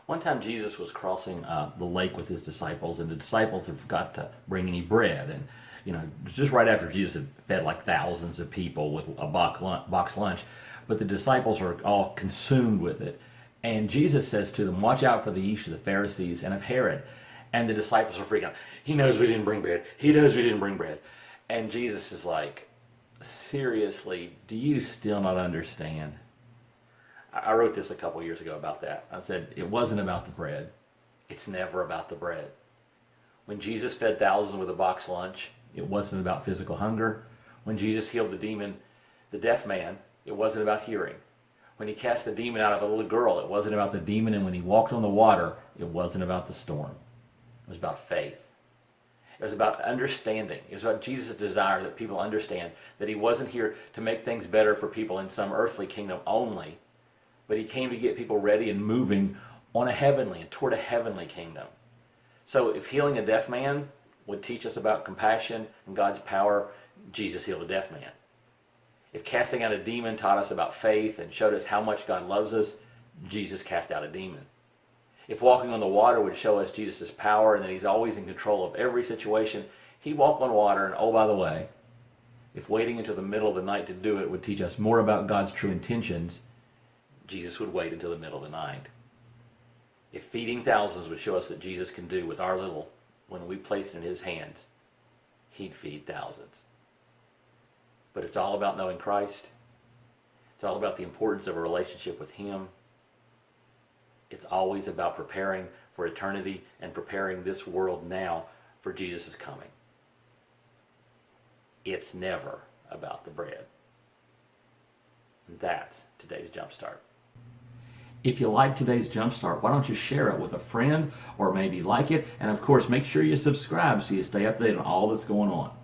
One time Jesus was crossing the lake with his disciples, and the disciples had forgot to bring any bread. And just right after Jesus had fed like thousands of people with a box lunch, but the disciples are all consumed with it. And Jesus says to them, "Watch out for the yeast of the Pharisees and of Herod." And the disciples are freaking out. "He knows we didn't bring bread. He knows we didn't bring bread." And Jesus is like, "Seriously, do you still not understand?" I wrote this a couple years ago about that. I said, it wasn't about the bread. It's never about the bread. When Jesus fed thousands with a box lunch, it wasn't about physical hunger. When Jesus healed the deaf man, it wasn't about hearing. When he cast the demon out of a little girl, it wasn't about the demon. And when he walked on the water, it wasn't about the storm. It was about faith. It was about understanding. It was about Jesus' desire that people understand that he wasn't here to make things better for people in some earthly kingdom only, but he came to get people ready and moving on a heavenly and toward a heavenly kingdom. So if healing a deaf man would teach us about compassion and God's power, Jesus healed a deaf man. If casting out a demon taught us about faith and showed us how much God loves us, Jesus cast out a demon. If walking on the water would show us Jesus' power and that he's always in control of every situation, he walked on water. And oh, by the way, if waiting until the middle of the night to do it would teach us more about God's true intentions, Jesus would wait until the middle of the night. If feeding thousands would show us what Jesus can do with our little when we place it in his hands, he'd feed thousands. But it's all about knowing Christ. It's all about the importance of a relationship with him. It's always about preparing for eternity and preparing this world now for Jesus' coming. It's never about the bread. And that's today's Jumpstart. If you like today's Jumpstart, why don't you share it with a friend or maybe like it? And of course, make sure you subscribe so you stay updated on all that's going on.